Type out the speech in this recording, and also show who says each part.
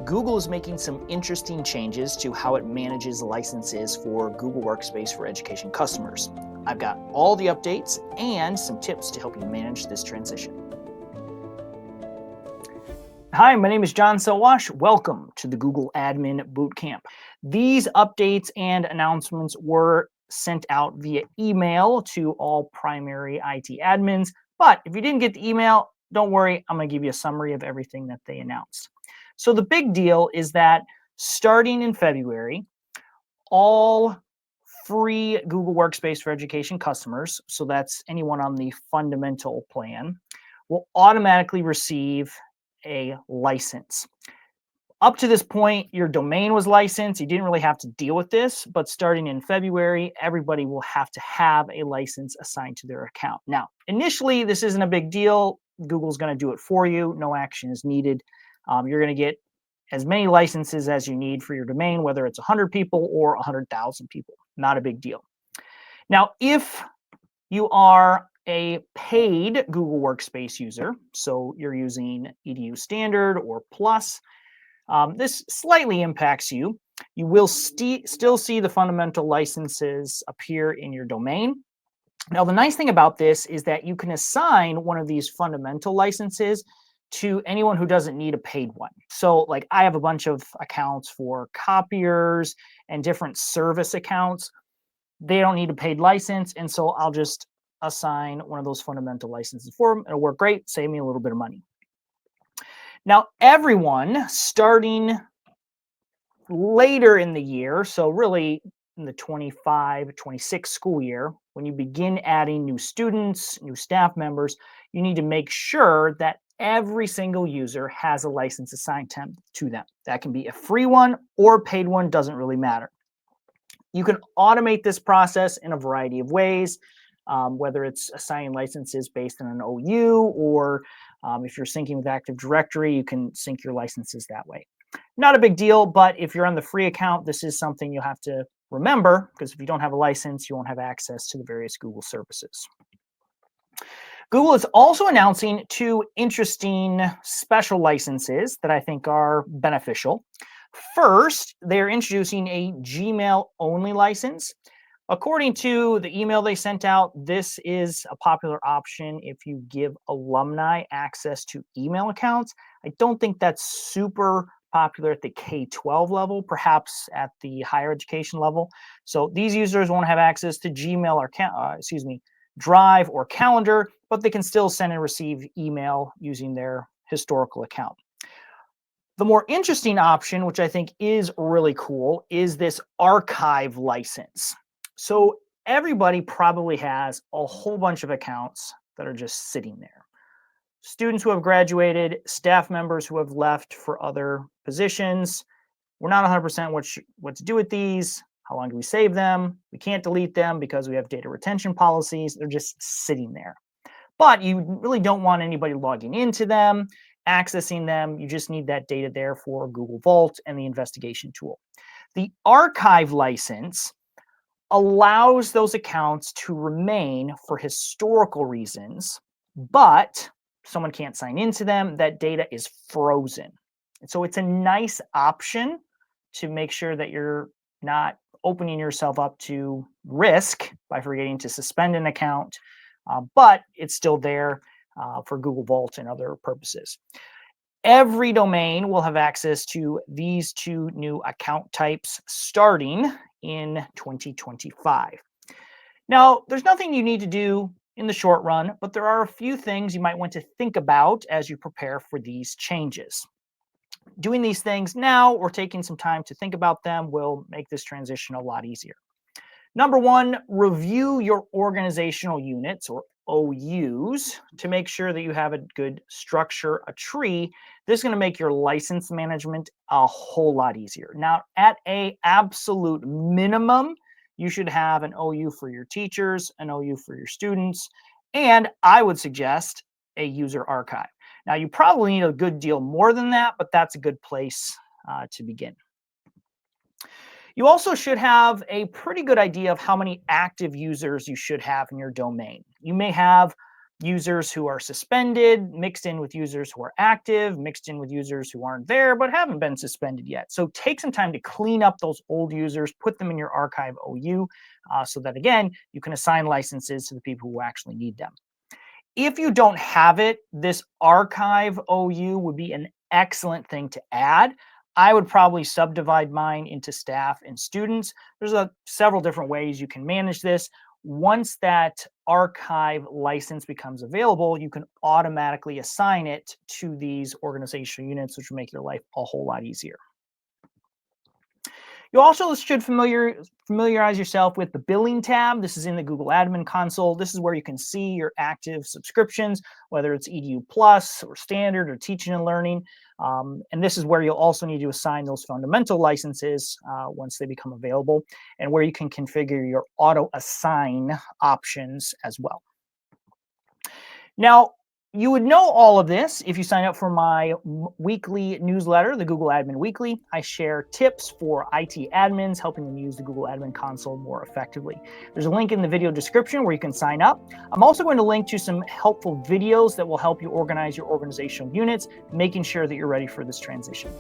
Speaker 1: Google is making some interesting changes to how it manages licenses for Google Workspace for education customers. I've got all the updates and some tips to help you manage this transition. Hi, my name is John Sowash. Welcome to the Google Admin Bootcamp. These updates and announcements were sent out via email to all primary IT admins, but if you didn't get the email, don't worry, I'm going to give you a summary of everything that they announced. So the big deal is that starting in February, all free Google Workspace for Education customers, so that's anyone on the fundamental plan, will automatically receive a license. Up to this point, your domain was licensed. You didn't really have to deal with this, but starting in February, everybody will have to have a license assigned to their account. Now, initially, this isn't a big deal. Google's going to do it for you. No action is needed. You're going to get as many licenses as you need for your domain, whether it's 100 people or 100,000 people. Not a big deal. Now, if you are a paid Google Workspace user, so you're using EDU Standard or Plus, this slightly impacts you. You will still see the fundamental licenses appear in your domain. Now, the nice thing about this is that you can assign one of these fundamental licenses to anyone who doesn't need a paid one. So like I have a bunch of accounts for copiers and different service accounts. They don't need a paid license. And so I'll just assign one of those fundamental licenses for them. It'll work great, save me a little bit of money. Now, everyone starting later in the year, so really in the 25-26 school year, when you begin adding new students, new staff members, you need to make sure that every single user has a license assigned to them. That can be a free one or a paid one, doesn't really matter. You can automate this process in a variety of ways, whether it's assigning licenses based on an OU or if you're syncing with Active Directory, you can sync your licenses that way. Not a big deal, but if you're on the free account, this is something you'll have to remember, because if you don't have a license, you won't have access to the various Google services. Google is also announcing two interesting special licenses that I think are beneficial. First, they're introducing a Gmail-only license. According to the email they sent out, this is a popular option if you give alumni access to email accounts. I don't think that's super popular at the K-12 level, perhaps at the higher education level. So these users won't have access to Gmail or Drive or Calendar, but they can still send and receive email using their historical account. The more interesting option, which I think is really cool, is this archive license. So everybody probably has a whole bunch of accounts that are just sitting there. Students who have graduated, staff members who have left for other positions. We're not 100% what to do with these. How long do we save them? We can't delete them because we have data retention policies. They're just sitting there. But you really don't want anybody logging into them, accessing them. You just need that data there for Google Vault and the investigation tool. The archive license allows those accounts to remain for historical reasons, but someone can't sign into them. That data is frozen. And so it's a nice option to make sure that you're not opening yourself up to risk by forgetting to suspend an account, but it's still there for Google Vault and other purposes. Every domain will have access to these two new account types starting in 2025. Now, there's nothing you need to do in the short run, but there are a few things you might want to think about as you prepare for these changes. Doing these things now or taking some time to think about them will make this transition a lot easier. Number one, review your organizational units or OUs to make sure that you have a good structure, a tree. This is going to make your license management a whole lot easier. Now, at an absolute minimum, you should have an OU for your teachers, an OU for your students, and I would suggest a user archive. Now, you probably need a good deal more than that, but that's a good place to begin. You also should have a pretty good idea of how many active users you should have in your domain. You may have users who are suspended, mixed in with users who are active, mixed in with users who aren't there but haven't been suspended yet. So take some time to clean up those old users, put them in your archive OU so that, again, you can assign licenses to the people who actually need them. If you don't have it, this archive OU would be an excellent thing to add. I would probably subdivide mine into staff and students. There's several different ways you can manage this. Once that archive license becomes available, you can automatically assign it to these organizational units, which will make your life a whole lot easier. You also should familiarize yourself with the billing tab. This is in the Google Admin Console. This is where you can see your active subscriptions, whether it's EDU Plus or Standard or Teaching and Learning. And this is where you'll also need to assign those fundamental licenses once they become available, and where you can configure your auto assign options as well. Now, you would know all of this if you sign up for my weekly newsletter, the Google Admin Weekly. I share tips for IT admins, helping them use the Google Admin Console more effectively. There's a link in the video description where you can sign up. I'm also going to link to some helpful videos that will help you organize your organizational units, making sure that you're ready for this transition.